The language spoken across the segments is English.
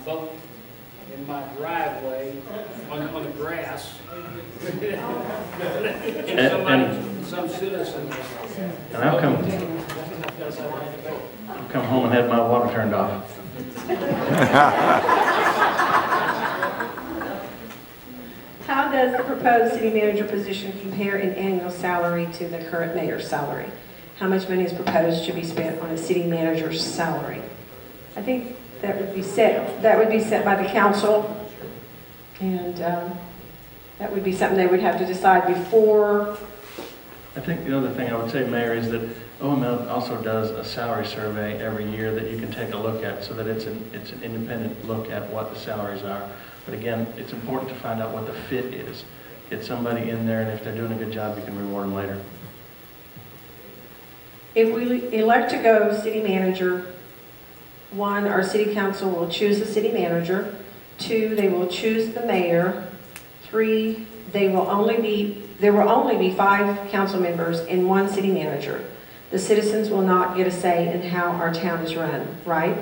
boat in my driveway on the grass. And some citizen. And I've come home and had my water turned off. How does the proposed city manager position compare in annual salary to the current mayor's salary? How much money is proposed to be spent on a city manager's salary? I think that would be set by the council, and that would be something they would have to decide before. I think the other thing I would say, Mayor, is that OML also does a salary survey every year that you can take a look at, so that it's an independent look at what the salaries are. But again, it's important to find out what the fit is. Get somebody in there, and if they're doing a good job, you can reward them later. If we elect to go city manager, 1, our city council will choose the city manager. 2, they will choose the mayor. 3, there will only be 5 council members and 1 city manager. The citizens will not get a say in how our town is run, right?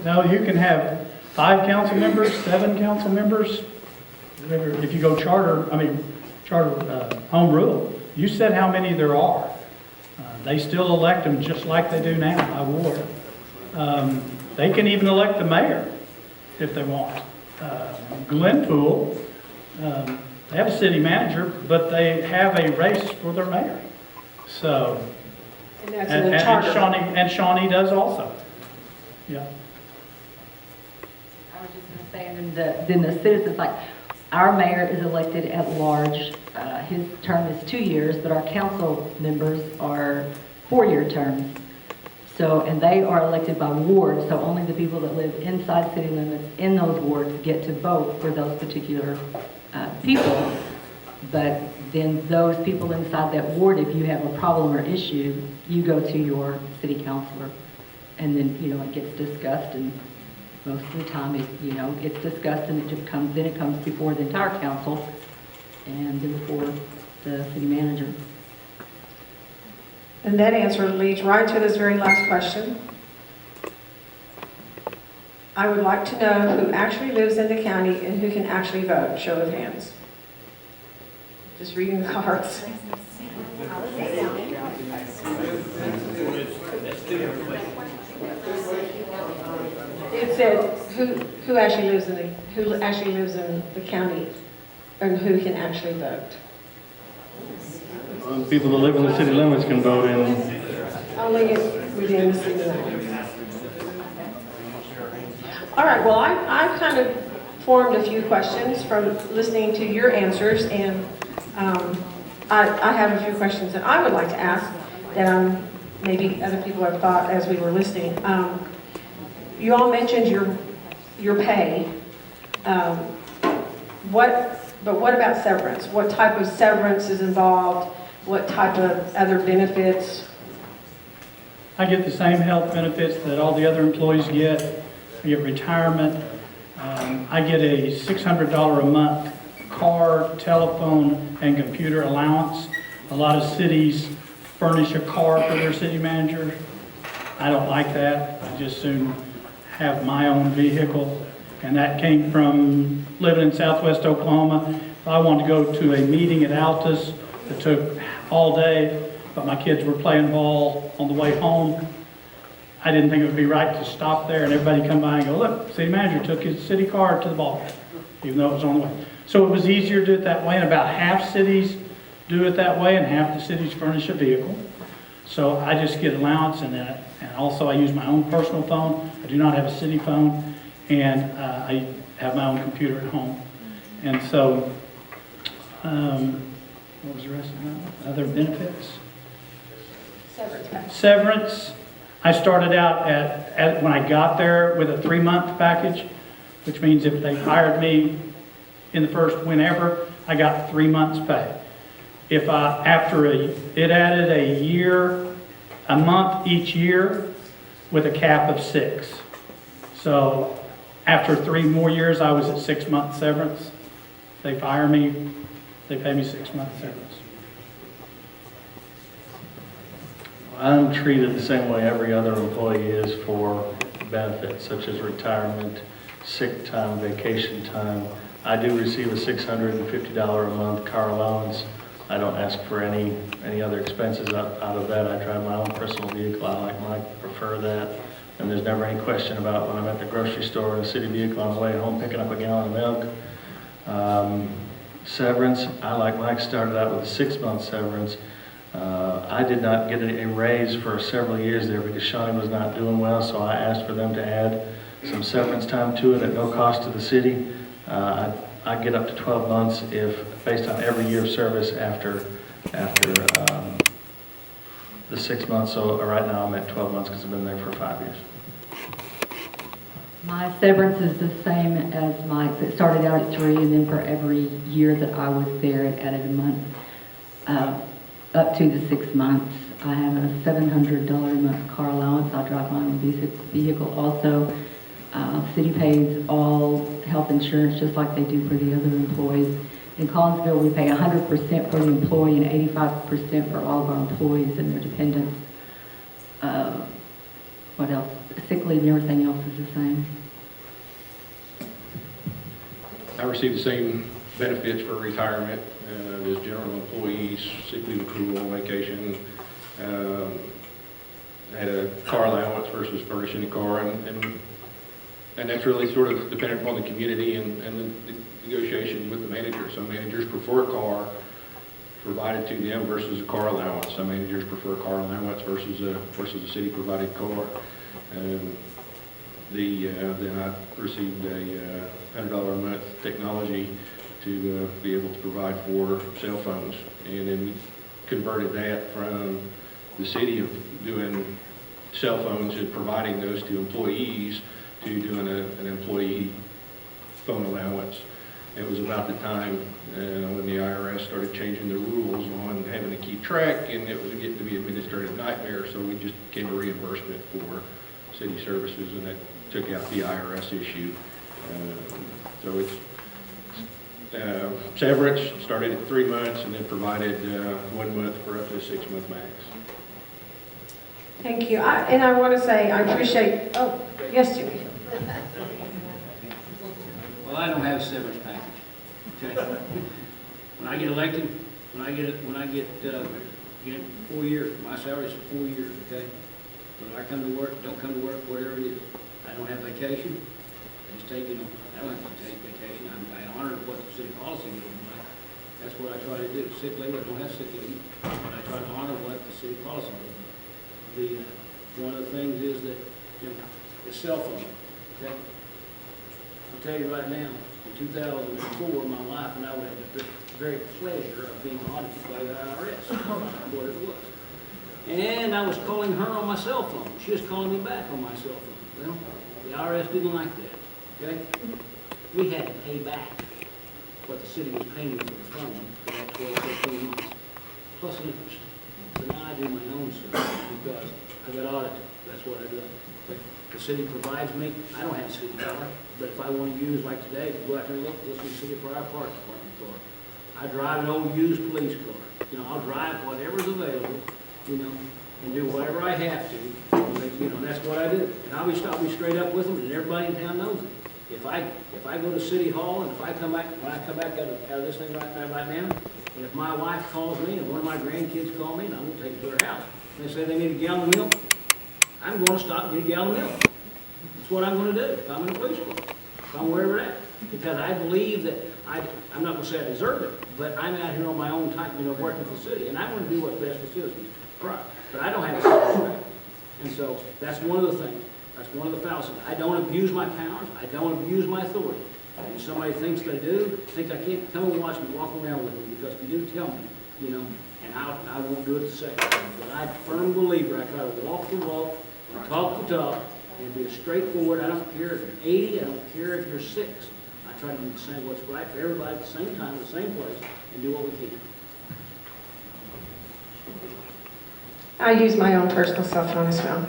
No, you can have 5 council members, 7 council members. If you go charter home rule, you said how many there are. They still elect them just like they do now by ward. They can even elect the mayor if they want. Glenpool, they have a city manager, but they have a race for their mayor. So, And that's in the charter. and Shawnee does also. Yeah. I was just going to say, and then the citizens, like, our mayor is elected at large. His term is 2 years, but our council members are 4-year terms. So, and they are elected by ward, so only the people that live inside city limits in those wards get to vote for those particular people. But then those people inside that ward, if you have a problem or issue, you go to your city councilor. And then, it gets discussed, and most of the time it gets discussed, and it comes before the entire council and then before the city manager. And that answer leads right to this very last question. I would like to know who actually lives in the county and who can actually vote. Show of hands. Just reading the cards. It said who actually lives in the county and who can actually vote. People that live in the city limits can vote in. Only within the city limits. All right, well, I've kind of formed a few questions from listening to your answers, and I have a few questions that I would like to ask that maybe other people have thought as we were listening. You all mentioned your pay. But what about severance? What type of severance is involved? What type of other benefits? I get the same health benefits that all the other employees get. I get retirement. I get a $600 a month car, telephone, and computer allowance. A lot of cities furnish a car for their city manager. I don't like that. I just soon have my own vehicle. And that came from living in Southwest Oklahoma. If I wanted to go to a meeting at Altus that took all day, but my kids were playing ball on the way home, I didn't think it would be right to stop there and everybody come by and go, look, city manager took his city car to the ball game, even though it was on the way. So it was easier to do it that way, and about half cities do it that way, and half the cities furnish a vehicle. So I just get allowance, and also I use my own personal phone. I do not have a city phone, and I have my own computer at home. And so, what was the rest of that? Other benefits? Severance. I started out when I got there with a 3-month package, which means if they hired me in the first whenever, I got 3 months pay. If it added a month each year with a cap of 6. So after 3 more years, I was at 6 months severance. They fire me, they pay me 6 months severance. I'm treated the same way every other employee is for benefits such as retirement, sick time, vacation time. I do receive a $650 a month car allowance. I don't ask for any other expenses out of that. I drive my own personal vehicle. I like Mike, prefer that. And there's never any question about when I'm at the grocery store in a city vehicle on the way home picking up a gallon of milk. Severance, I like Mike started out with a 6-month severance. I did not get a raise for several years there because Shawnee was not doing well, so I asked for them to add some severance time to it at no cost to the city. I get up to 12 months if, based on every year of service after the 6 months. So right now I'm at 12 months because I've been there for 5 years. My severance is the same as Mike's. It started out at 3, and then for every year that I was there, it added a month. Up to the 6 months, I have a $700 a month car allowance. I drive my own vehicle also. City pays all health insurance just like they do for the other employees. In Collinsville, we pay 100% for the employee and 85% for all of our employees and their dependents. What else? Sick leave and everything else is the same. I receive the same benefits for retirement as general employees, sick leave accrual, vacation. I had a car allowance versus furnishing a car, and that's really sort of dependent upon the community and the negotiations with the manager. Some managers prefer a car provided to them versus a car allowance. Some managers prefer a car allowance versus a city provided car. Then I received a $100 a month technology to be able to provide for cell phones, and then we converted that from the city of doing cell phones and providing those to employees to doing an employee phone allowance. It was about the time when the IRS started changing the rules on having to keep track, and it was getting to be an administrative nightmare, so we just came to reimbursement for city services, and that took out the IRS issue. So it's severance started at 3 months and then provided 1 month for up to a 6-month max. Thank you. And I want to say I appreciate, oh, yes, Jimmy. Well, I don't have a severance package, okay? When I get elected, when I get 4 years, my salary's for 4 years, okay? Whether I come to work, don't come to work, whatever it is. I don't have vacation. I just take, I don't have to take vacation. I honor what the city policy is. That's what I try to do. Sick leave, I don't have sick leave. But I try to honor what the city policy is. One of the things is that, the cell phone, okay? I'll tell you right now, in 2004, my wife and I would have the very pleasure of being audited by the IRS, what it was. And I was calling her on my cell phone. She was calling me back on my cell phone. Well, the IRS didn't like that, okay? We had to pay back what the city was paying for the phone for that 12, 15 months, plus interest. So now I do my own stuff because I got audited. That's what I do. The city provides me, I don't have a city car, but if I want to use, like today, go out there and look, this is the city of Pryor Park Department car. I drive an old used police car. I'll drive whatever's available, and do whatever I have to. That's what I do. And I'll be straight up with them, and everybody in town knows it. If I go to City Hall, and if I come back, when I come back out of this thing right now, and if my wife calls me, and one of my grandkids call me, and I'm going to take it to their house, and they say they need a gallon of milk, I'm going to stop and get a gallon of milk. That's what I'm going to do if I'm in a police car, if I'm wherever at. Because I believe that I'm not going to say I deserve it, but I'm out here on my own time, working for the city, and I want to do what's best for citizens. Right. But I don't have a self-respect. And so that's one of the things. That's one of the fallacies. I don't abuse my powers. I don't abuse my authority. And if somebody thinks they do, think I can't, come and watch me walk around with me, because if you do, tell me, and I won't do it the second time. But I'm a firm believer. I try to walk the walk and talk the talk and be straightforward. I don't care if you're 80. I don't care if you're 6. I try to do the same, what's right for everybody at the same time, the same place, and do what we can. I use my own personal cell phone as well.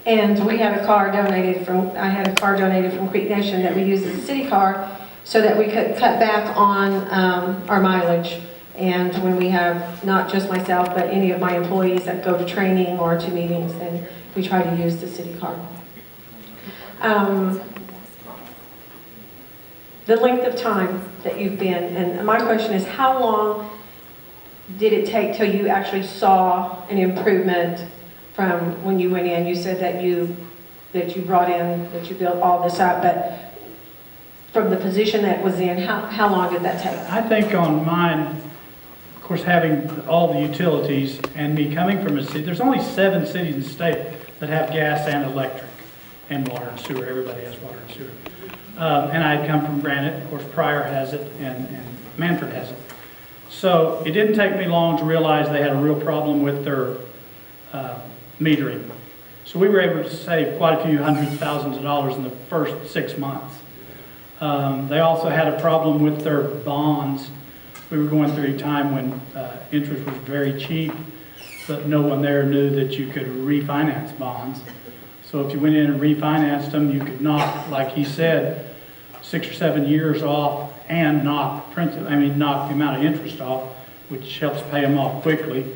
And we had a car donated I had a car donated from Creek Nation that we used as a city car so that we could cut back on our mileage And when we have, not just myself, but any of my employees that go to training or to meetings, then we try to use the city card. The length of time that you've been, and my question is, how long did it take till you actually saw an improvement from when you went in? You said that you brought in, that you built all this up, but from the position that was in, how long did that take? I think on mine, of course, having all the utilities and me coming from a city, there's only 7 cities in the state that have gas and electric and water and sewer. Everybody has water and sewer. And I had come from Granite, of course, Pryor has it, and Manford has it. So it didn't take me long to realize they had a real problem with their metering. So we were able to save quite a few $100,000s in the first 6 months. They also had a problem with their bonds. We were going through a time when interest was very cheap, but no one there knew that you could refinance bonds. So if you went in and refinanced them, you could knock, like he said, 6 or 7 years off and knock the amount of interest off, which helps pay them off quickly.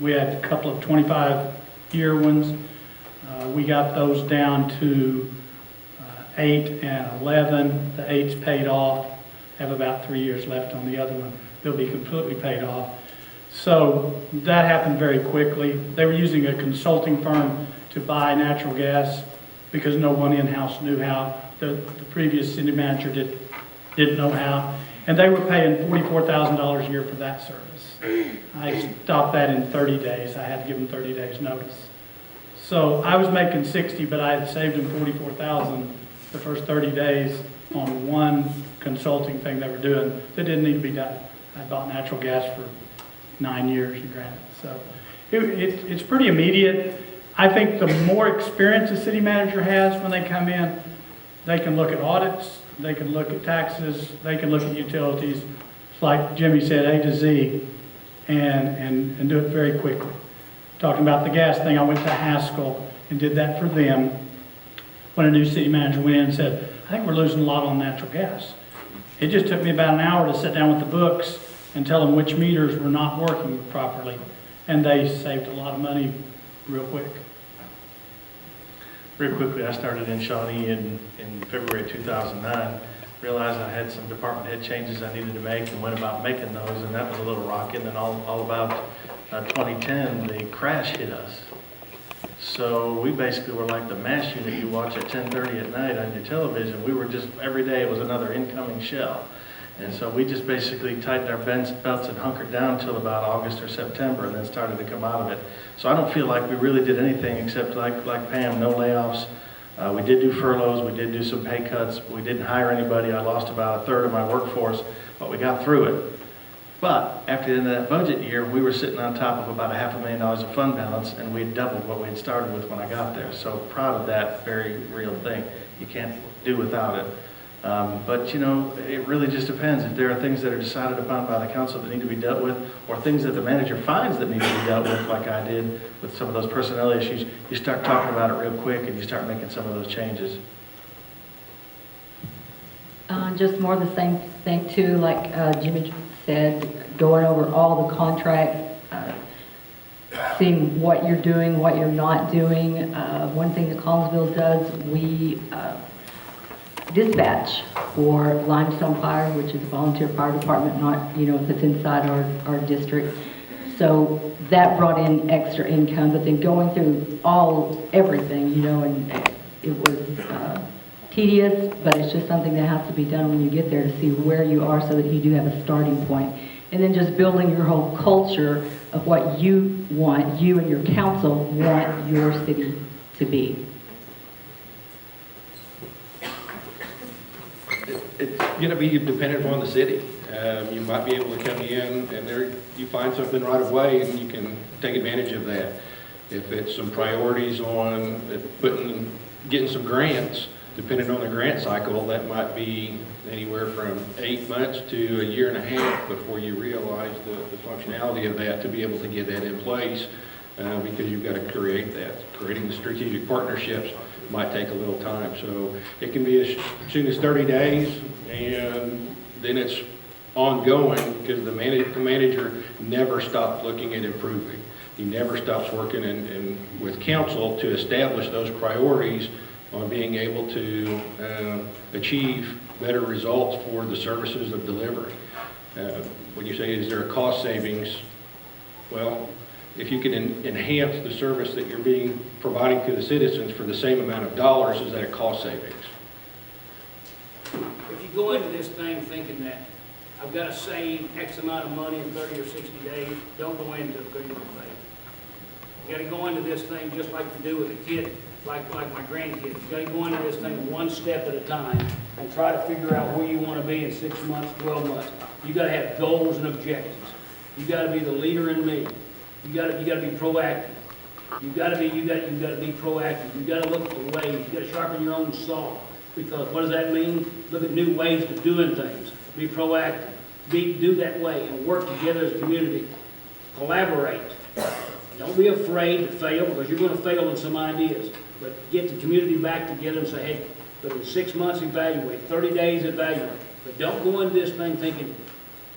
We had a couple of 25-year ones. We got those down to 8 and 11. The 8's paid off. Have about 3 years left on the other one. They'll be completely paid off. So that happened very quickly. They were using a consulting firm to buy natural gas because no one in-house knew how. The previous city manager didn't know how. And they were paying $44,000 a year for that service. I stopped that in 30 days. I had to give them 30 days notice. So I was making 60, but I had saved them $44,000 the first 30 days on one consulting thing they were doing that didn't need to be done. I bought natural gas for 9 years in Granite. So it's pretty immediate. I think the more experience a city manager has when they come in, they can look at audits, they can look at taxes, they can look at utilities, it's like Jimmy said, A to Z, and do it very quickly. Talking about the gas thing, I went to Haskell and did that for them when a new city manager went in and said, I think we're losing a lot on natural gas. It just took me about an hour to sit down with the books and tell them which meters were not working properly, and they saved a lot of money real quick. Real quickly, I started in Shawnee in February 2009, realized I had some department head changes I needed to make and went about making those, and that was a little rocky. And then all about 2010, the crash hit us. So we basically were like the MASH unit you watch at 10:30 at night on your television. We were just, every day it was another incoming shell. And so we just basically tightened our belts and hunkered down until about August or September, and then started to come out of it. So I don't feel like we really did anything except like Pam, no layoffs. We did do furloughs, we did do some pay cuts, we didn't hire anybody. I lost about 1/3 of my workforce, but we got through it. But after the end of that budget year, we were sitting on top of about $500,000 of fund balance, and we had doubled what we had started with when I got there. So proud of that very real thing. You can't do without it. But you know, it really just depends. If there are things that are decided upon by the council that need to be dealt with, or things that the manager finds that need to be dealt with, like I did with some of those personnel issues, you start talking about it real quick and you start making some of those changes. Just more the same thing too, like Jimmy said, going over all the contracts, seeing what you're doing, what you're not doing. One thing that Collinsville does, we dispatch for limestone fire, which is a volunteer fire department, not, that's inside our district. So that brought in extra income, but then going through everything, and it was tedious, but it's just something that has to be done when you get there to see where you are so that you do have a starting point. And then just building your whole culture of what you want, you and your council want your city to be. It's going to be dependent upon the city. You might be able to come in and you find something right away and you can take advantage of that. If it's some priorities on getting some grants, depending on the grant cycle, that might be anywhere from 8 months to 1.5 years before you realize the functionality of that to be able to get that in place, because you've got to create that. Creating the strategic partnerships might take a little time. So it can be as soon as 30 days, and then it's ongoing, because the manager never stops looking at improving. He never stops working with council to establish those priorities on being able to achieve better results for the services of delivery. When you say, is there a cost savings? Well, if you can enhance the service that you're providing to the citizens for the same amount of dollars, is that a cost savings? If you go into this thing thinking that I've got to save X amount of money in 30 or 60 days, don't go into it because you're going to fail. You got to go into this thing just like you do with a kid, like my grandkids. You got to go into this thing one step at a time and try to figure out where you want to be in 6 months, 12 months. You got to have goals and objectives. You got to be the leader in me. You got to be proactive. You got to be proactive. You got to look for ways. You got to sharpen your own saw. Because what does that mean? Look at new ways of doing things. Be proactive. Do that way and work together as a community. Collaborate. Don't be afraid to fail, because you're going to fail in some ideas. But get the community back together and say, hey, but in 6 months evaluate, 30 days evaluate. But don't go into this thing thinking,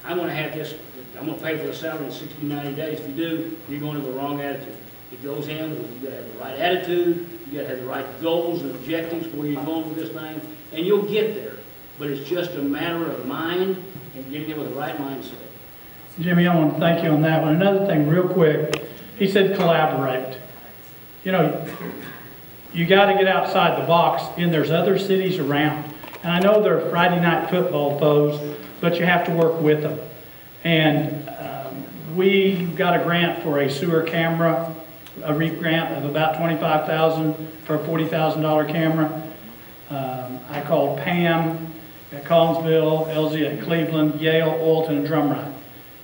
I'm going to have this, I'm going to pay for the salary in 60, 90 days. If you do, you're going to have the wrong attitude. It goes in with, you got to have the right attitude, you got to have the right goals and objectives where you're going with this thing, and you'll get there. But it's just a matter of mind and getting it with the right mindset. Jimmy, I want to thank you on that one. Another thing real quick, he said collaborate. You know, you got to get outside the box, and there's other cities around. And I know they're Friday night football foes, but you have to work with them. And we got a grant for a sewer camera, a REAP grant of about $25,000 for a $40,000 camera. I called Pam at Collinsville, LZ at Cleveland, Yale, Oilton, and Drumright.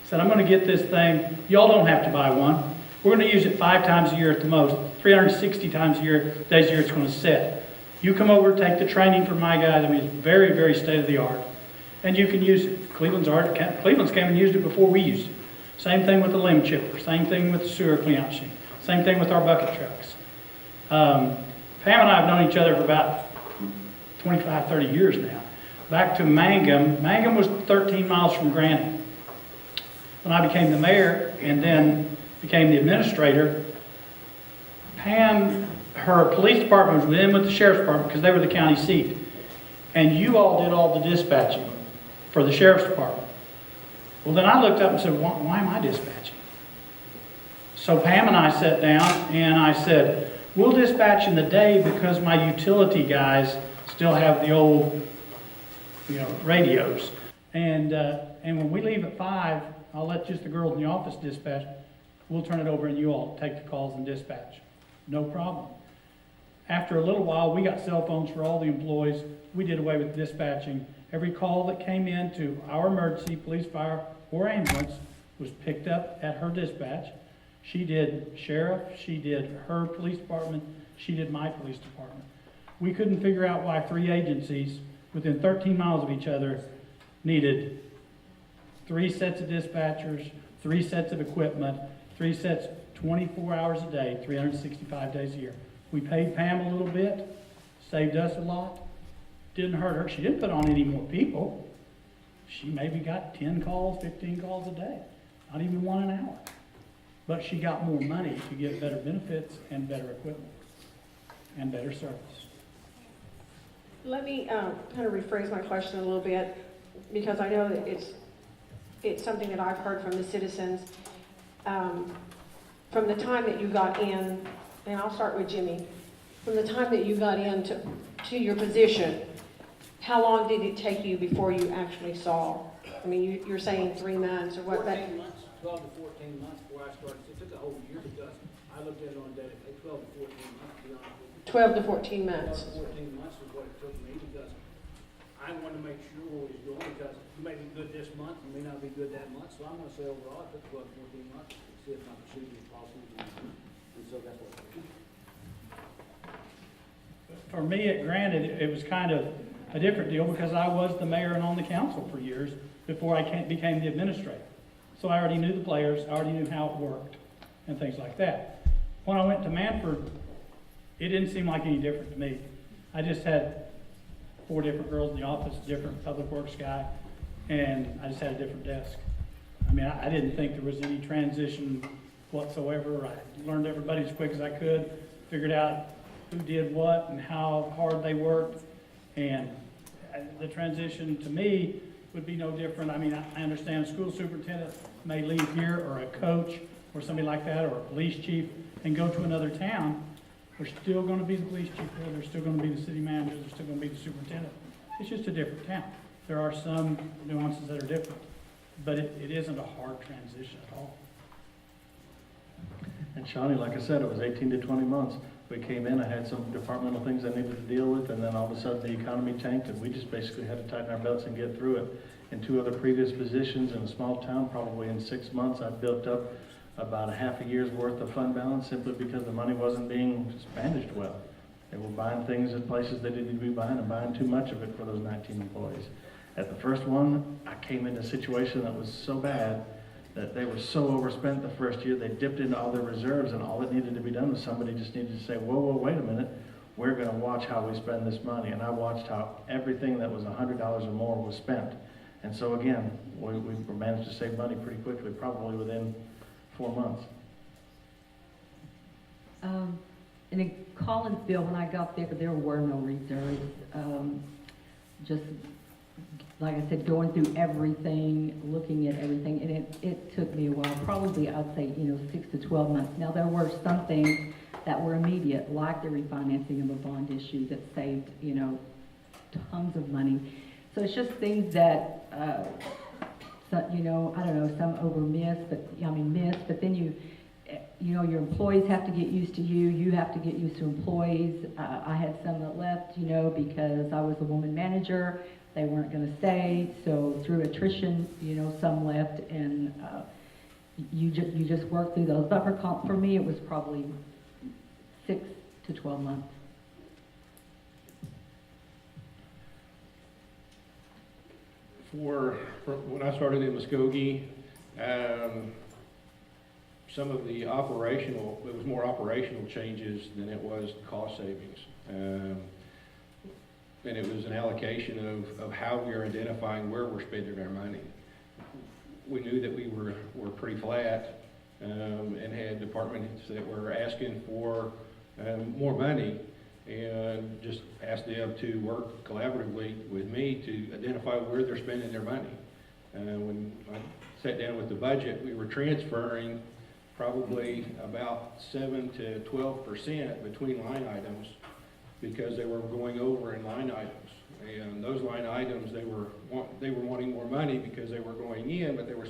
Said, I'm going to get this thing. Y'all don't have to buy one. We're going to use it 5 times a year at the most, 360 times a year, days a year it's going to set. You come over, take the training from my guys. I mean, it's very, very state-of-the-art. And you can use it. Cleveland's came and used it before we used it. Same thing with the limb chipper. Same thing with the sewer cleanout machine. Same thing with our bucket trucks. Pam and I have known each other for about 25, 30 years now. Back to Mangum. Mangum was 13 miles from Granite. When I became the mayor and then became the administrator, Pam, her police department was in with the sheriff's department because they were the county seat. And you all did all the dispatching for the sheriff's department. Well, then I looked up and said, why am I dispatching? So Pam and I sat down and I said, we'll dispatch in the day because my utility guys still have the old, radios. And when we leave at 5, I'll let just the girls in the office dispatch. We'll turn it over and you all take the calls and dispatch. No problem. After a little while, we got cell phones for all the employees. We did away with dispatching. Every call that came in to our emergency, police, fire, or ambulance was picked up at her dispatch. She did sheriff, she did her police department, she did my police department. We couldn't figure out why 3 agencies within 13 miles of each other needed 3 sets of dispatchers, 3 sets of equipment, 3 sets 24 hours a day, 365 days a year. We paid Pam a little bit, saved us a lot, didn't hurt her. She didn't put on any more people. She maybe got 10 calls, 15 calls a day, not even 1 an hour. But she got more money to get better benefits and better equipment and better service. Let me kind of rephrase my question a little bit, because I know that it's something that I've heard from the citizens. From the time that you got in, and I'll start with Jimmy, from the time that you got into your position, how long did it take you before you actually saw? I mean, you're saying 3 months or what? 14 months, 12 to 14 months before I started. It took a whole year because I looked at it on data. 12 to 14 months, to be honest with you. 12 to 14 months. 12 to 14 months is what it took me, because I wanted to make sure where he's going, because you may be good this month, you may not be good that month. So I'm going to say overall, it took 12 to 14 months to see if my procedure policies and so that's what it took. For me, granted, it was kind of a different deal because I was the mayor and on the council for years before I became the administrator. So I already knew the players, I already knew how it worked and things like that. When I went to Manford, it didn't seem like any different to me. I just had 4 different girls in the office, different public works guy, and I just had a different desk. I mean, I didn't think there was any transition whatsoever. I learned everybody as quick as I could, figured out who did what and how hard they worked, and the transition to me would be no different. I mean, I understand a school superintendent may leave here, or a coach, or somebody like that, or a police chief, and go to another town. There's still going to be the police chief there, there's still going to be the city manager, there's still going to be the superintendent. It's just a different town. There are some nuances that are different, but it isn't a hard transition at all. And Shawnee, like I said, it was 18 to 20 months. We came in, I had some departmental things I needed to deal with, and then all of a sudden the economy tanked, and we just basically had to tighten our belts and get through it. In 2 other previous positions in a small town, probably in 6 months, I built up about a half a year's worth of fund balance simply because the money wasn't being managed well. They were buying things at places they didn't need to be buying, and buying too much of it for those 19 employees. At the first one, I came into a situation that was so bad that they were so overspent the first year, they dipped into all their reserves, and all that needed to be done was somebody just needed to say, whoa, wait a minute, we're going to watch how we spend this money. And I watched how everything that was $100 or more was spent. And so again, we managed to save money pretty quickly, probably within 4 months. In Collinsville, when I got there were no reserves. Just like I said, going through everything, looking at everything, and it took me a while, probably I'd say, 6 to 12 months. Now, there were some things that were immediate, like the refinancing of a bond issue that saved, tons of money. So it's just things that, I don't know, some missed, but then your employees have to get used to you, you have to get used to employees. I had some that left, because I was a woman manager. They weren't going to stay, so through attrition, some left, and you just work through those. But for me, it was probably 6 to 12 months. For when I started in Muskogee, some of the it was more operational changes than it was cost savings. And it was an allocation of how we are identifying where we're spending our money. We knew that we were pretty flat, and had departments that were asking for more money, and just asked them to work collaboratively with me to identify where they're spending their money. When I sat down with the budget, we were transferring probably about 7 to 12% between line items, because they were going over in line items. And those line items, they were wanting more money because they were going in, but they were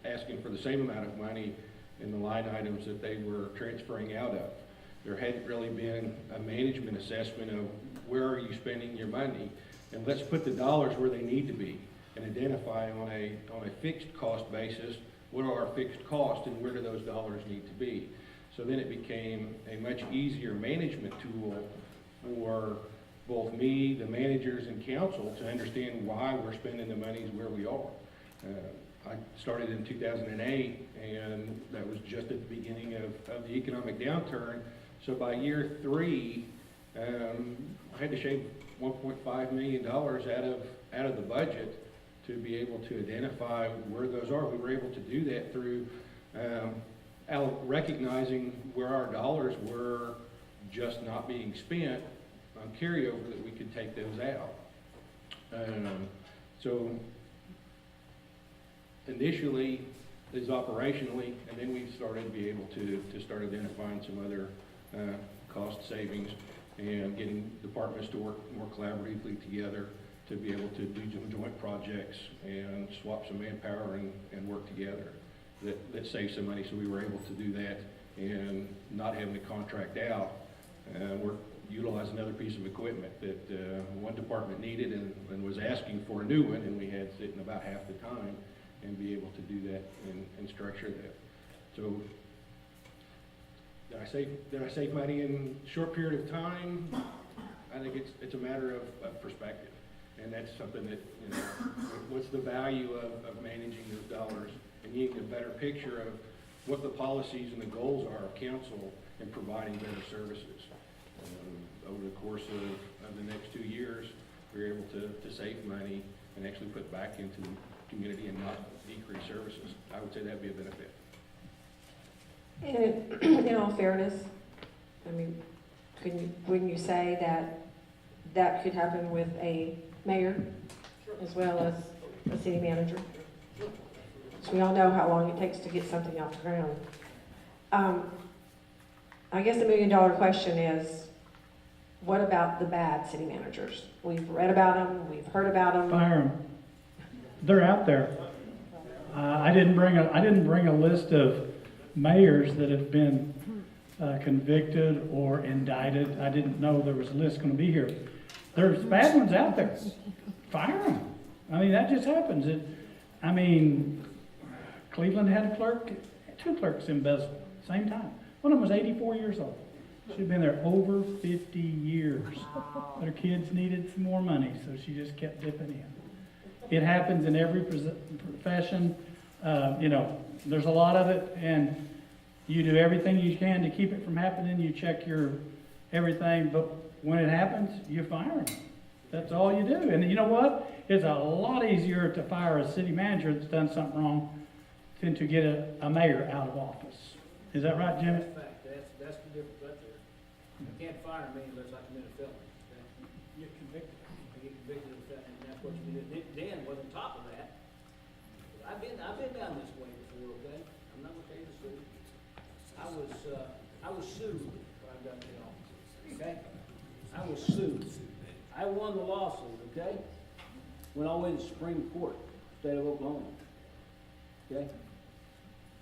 asking for the same amount of money in the line items that they were transferring out of. There hadn't really been a management assessment of where are you spending your money, and let's put the dollars where they need to be and identify on a fixed cost basis what are our fixed costs and where do those dollars need to be. So then it became a much easier management tool for both me, the managers, and council to understand why we're spending the monies where we are. I started in 2008, and that was just at the beginning of the economic downturn. So by year 3, I had to shave $1.5 million out of the budget to be able to identify where those are. We were able to do that through recognizing where our dollars were just not being spent on carryover, that we could take those out. So initially is operationally, and then we started to be able to start identifying some other cost savings and getting departments to work more collaboratively together to be able to do some joint projects and swap some manpower and work together. That saved some money, so we were able to do that and not having to contract out. We're utilizing another piece of equipment that one department needed and was asking for a new one, and we had sitting about half the time, and be able to do that and structure that. So did I save money in a short period of time? I think it's a matter of perspective, and that's something that, what's the value of managing those dollars and getting a better picture of what the policies and the goals are of council in providing better services. Over the course of the next 2 years, we were able to save money and actually put back into the community and not decrease services. I would say that'd be a benefit. And in all fairness, I mean, wouldn't you say that that could happen with a mayor as well as a city manager? So we all know how long it takes to get something off the ground. I guess the million-dollar question is, what about the bad city managers? We've read about them, we've heard about them. Fire them. They're out there. I didn't bring a list of mayors that have been convicted or indicted. I didn't know there was a list going to be here. There's bad ones out there. Fire them. I mean, that just happens. Cleveland had a clerk, 2 clerks embezzled at the same time. One of them was 84 years old. She'd been there over 50 years. Their kids needed some more money, so she just kept dipping in. It happens in every profession. There's a lot of it, and you do everything you can to keep it from happening. You check your everything, but when it happens, you fire them. That's all you do. And you know what? It's a lot easier to fire a city manager that's done something wrong than to get a mayor out of office. Is that right, Jimmy? That's fact. That's the difference right there. You can't fire me unless I commit a felony. Okay? You're convicted. I get convicted of that, and that's what you do. Then, on top of that, I've been down this way before. Okay, I'm not going to tell you the story. I was sued when I got into the office. Okay, I was sued. I won the lawsuit. Okay, went all the way to the Supreme Court, state of Oklahoma. Okay,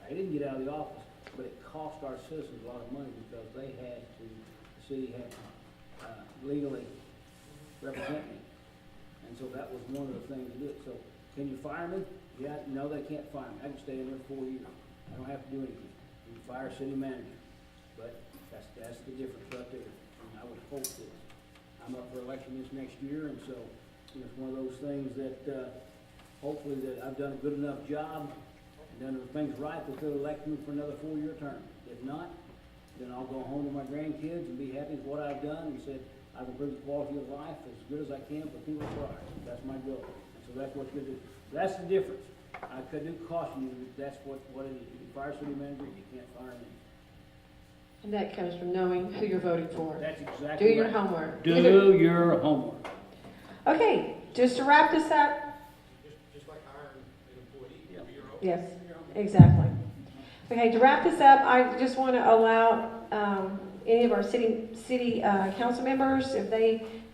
I didn't get out of the office, but it cost our citizens a lot of money because the city had to legally represent me. And so that was one of the things they did. So can you fire me? Yeah, no, they can't fire me. I can stay in there 4 years. I don't have to do anything. You can fire a city manager. But that's the difference right there. And I would hope that I'm up for election this next year, and so it's one of those things that hopefully that I've done a good enough job and done the things right that they'll elect me for another 4-year term. If not, then I'll go home to my grandkids and be happy with what I've done and said, I've improved the quality of life as good as I can for people for ours. That's my goal. And so that's what's going to do. That's the difference. I do caution you that that's what it is. You can fire a city manager, you can't fire me. And that comes from knowing who you're voting for. That's exactly Do your right. homework. Do your homework. Okay, just to wrap this up. Just like hiring an employee, Yeah. your own. Yes, exactly. Okay, to wrap this up, I just want to allow any of our city council members, if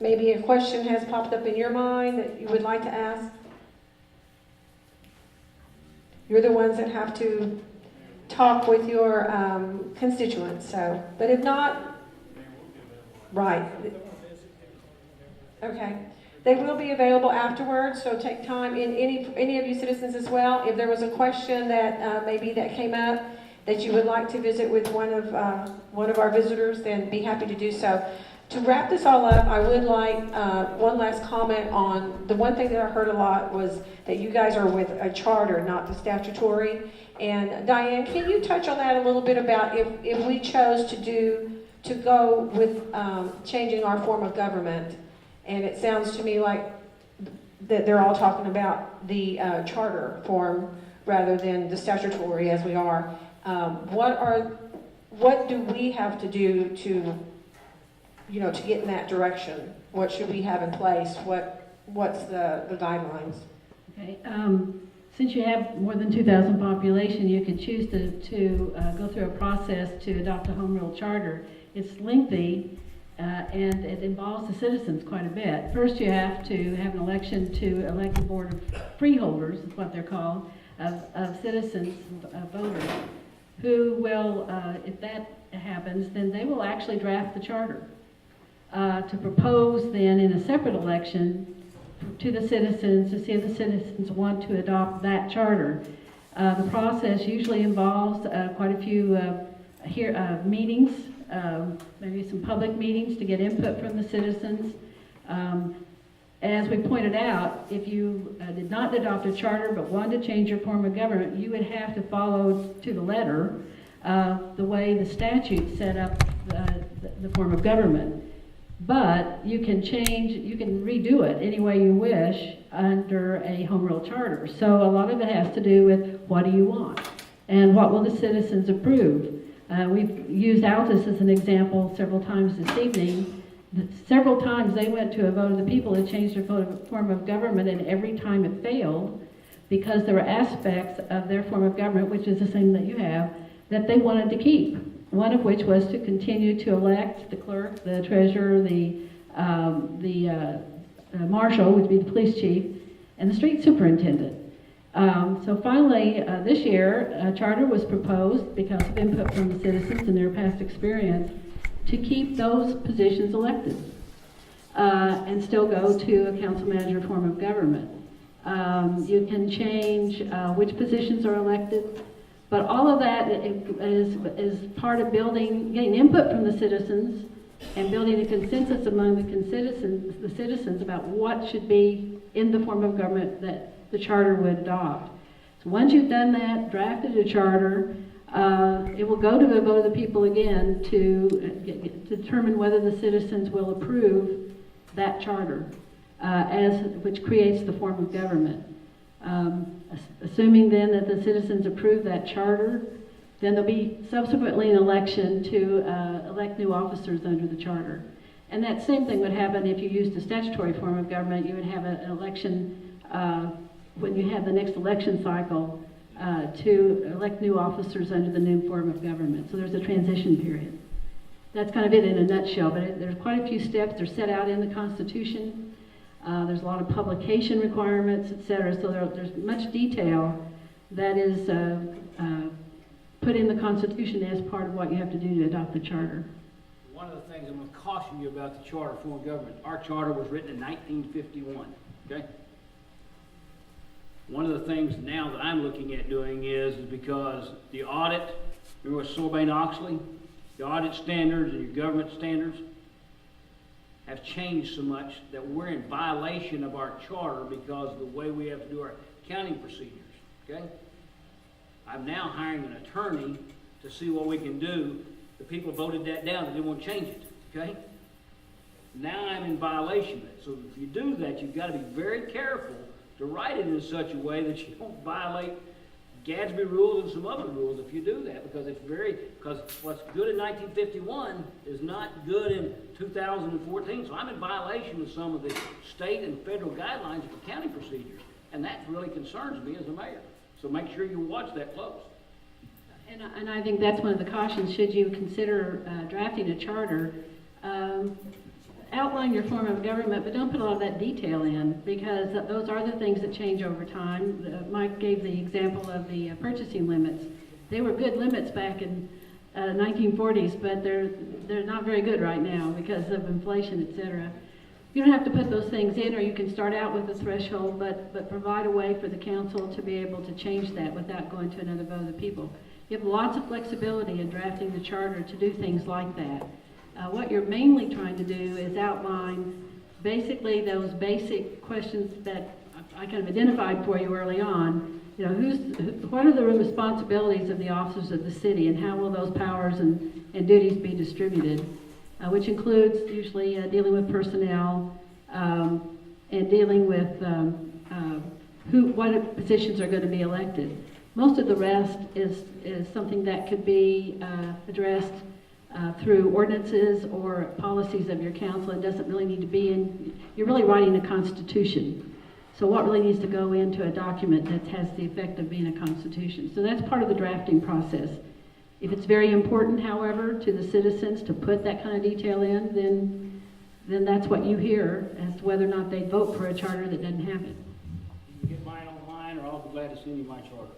maybe a question has popped up in your mind that you would like to ask. You're the ones that have to talk with your constituents, but if not, right. Okay. They will be available afterwards, so take time. In any of you citizens as well, if there was a question that maybe that came up that you would like to visit with one of our visitors, then be happy to do so. To wrap this all up, I would like one last comment on the one thing that I heard a lot was that you guys are with a charter, not the statutory. And Diane, can you touch on that a little bit about if we chose to go with changing our form of government? And it sounds to me like that they're all talking about the charter form rather than the statutory as we are. What do we have to do to get in that direction? What should we have in place? What's the guidelines? Okay. Since you have more than 2,000 population, you can choose to go through a process to adopt a home rule charter. It's lengthy. And it involves the citizens quite a bit. First, you have to have an election to elect a board of freeholders, is what they're called, of citizens, voters, who will, if that happens, then they will actually draft the charter to propose then in a separate election to the citizens to see if the citizens want to adopt that charter. The process usually involves quite a few meetings, maybe some public meetings to get input from the citizens. As we pointed out, if you did not adopt a charter but wanted to change your form of government, you would have to follow to the letter the way the statute set up the form of government. But you can redo it any way you wish under a home rule charter. So a lot of it has to do with what do you want and what will the citizens approve. We've used Altus as an example several times this evening. Several times they went to a vote of the people to change their form of government, and every time it failed because there were aspects of their form of government, which is the same that you have, that they wanted to keep. One of which was to continue to elect the clerk, the treasurer, the marshal, which would be the police chief, and the street superintendent. So finally, this year, a charter was proposed because of input from the citizens and their past experience to keep those positions elected and still go to a council manager form of government. You can change which positions are elected, but all of that is part of getting input from the citizens and building a consensus among the citizens about what should be in the form of government that the charter would adopt. So once you've done that, drafted a charter, it will go to the vote of the people again to determine whether the citizens will approve that charter, which creates the form of government. Assuming then that the citizens approve that charter, then there'll be subsequently an election to elect new officers under the charter. And that same thing would happen if you used a statutory form of government. You would have an election when you have the next election cycle to elect new officers under the new form of government. So there's a transition period. That's kind of it in a nutshell, but there's quite a few steps. They're set out in the Constitution. There's a lot of publication requirements, et cetera. So there's much detail that is put in the Constitution as part of what you have to do to adopt the charter. One of the things I'm going to caution you about the charter form of government, our charter was written in 1951, okay? One of the things now that I'm looking at doing is because the audit, remember Sarbanes-Oxley, the audit standards and your government standards have changed so much that we're in violation of our charter because of the way we have to do our accounting procedures, okay? I'm now hiring an attorney to see what we can do. The people voted that down, they didn't want to change it, okay? Now I'm in violation of it. So if you do that, you've got to be very careful to write it in such a way that you don't violate Gadsby rules and some other rules if you do that, because what's good in 1951 is not good in 2014. So I'm in violation of some of the state and federal guidelines of accounting procedures, and that really concerns me as a mayor. So make sure you watch that close. And I think that's one of the cautions, should you consider drafting a charter. Outline your form of government, but don't put a lot of that detail in, because those are the things that change over time. Mike gave the example of the purchasing limits. They were good limits back in 1940s, but they're not very good right now because of inflation, et cetera. You don't have to put those things in, or you can start out with a threshold, but provide a way for the council to be able to change that without going to another vote of the people. You have lots of flexibility in drafting the charter to do things like that. What you're mainly trying to do is outline basically those basic questions that I kind of identified for you early on. You know, what are the responsibilities of the officers of the city, and how will those powers and duties be distributed? Which includes usually dealing with personnel and dealing with what positions are going to be elected. Most of the rest is something that could be addressed through ordinances or policies of your council. It doesn't really need to be in, you're really writing a constitution. So what really needs to go into a document that has the effect of being a constitution? So that's part of the drafting process. If it's very important, however, to the citizens to put that kind of detail in, then that's what you hear as to whether or not they vote for a charter that doesn't have it. You can get mine online, or I'll be glad to send you my charter.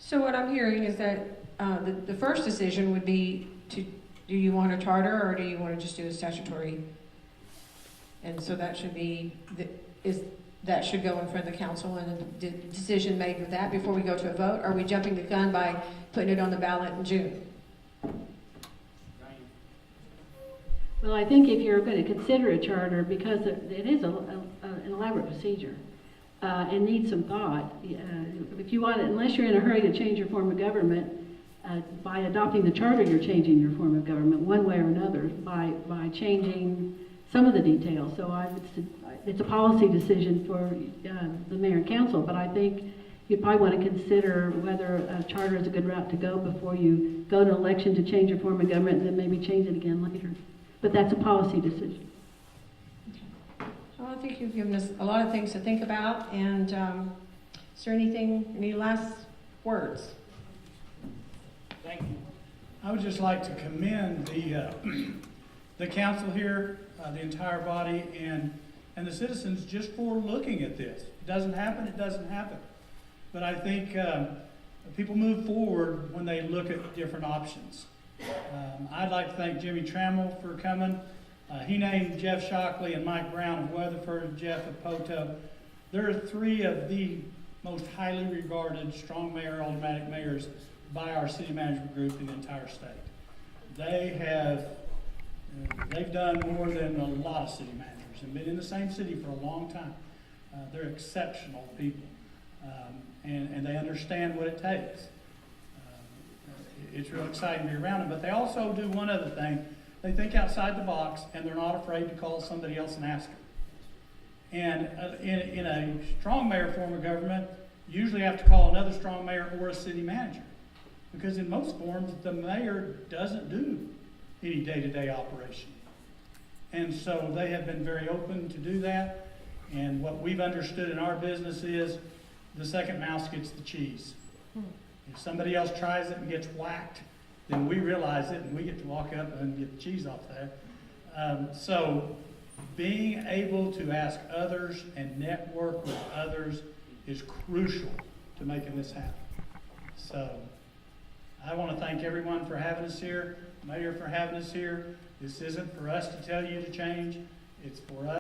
So what I'm hearing is that the first decision would be do you want a charter, or do you want to just do a statutory? And so that should be, that should go in front of the council and a decision made with that before we go to a vote? Are we jumping the gun by putting it on the ballot in June? Well, I think if you're going to consider a charter, because it is an elaborate procedure and needs some thought, if you want it, unless you're in a hurry to change your form of government, by adopting the charter, you're changing your form of government one way or another by changing some of the details. So it's a policy decision for the mayor and council, but I think you probably want to consider whether a charter is a good route to go before you go to election to change your form of government and then maybe change it again later. But that's a policy decision. Well, I think you've given us a lot of things to think about, and is there any last words? Thank you. I would just like to commend the council here, the entire body, and the citizens just for looking at this. It doesn't happen, it doesn't happen. But I think people move forward when they look at different options. I'd like to thank Jimmy Trammell for coming. He named Jeff Shockley and Mike Brown of Weatherford, Jeff of Poto. They're three of the most highly regarded strong mayor, aldermanic mayors by our city management group in the entire state. They've done more than a lot of city managers and been in the same city for a long time. They're exceptional people, and they understand what it takes. It's real exciting to be around them, but they also do one other thing. They think outside the box, and they're not afraid to call somebody else and ask them. And in a strong mayor form of government, you usually have to call another strong mayor or a city manager. Because in most forms, the mayor doesn't do any day-to-day operation. And so they have been very open to do that. And what we've understood in our business is the second mouse gets the cheese. If somebody else tries it and gets whacked, then we realize it and we get to walk up and get the cheese off there. So being able to ask others and network with others is crucial to making this happen. So I want to thank everyone for having us here, Mayor for having us here. This isn't for us to tell you to change, it's for us.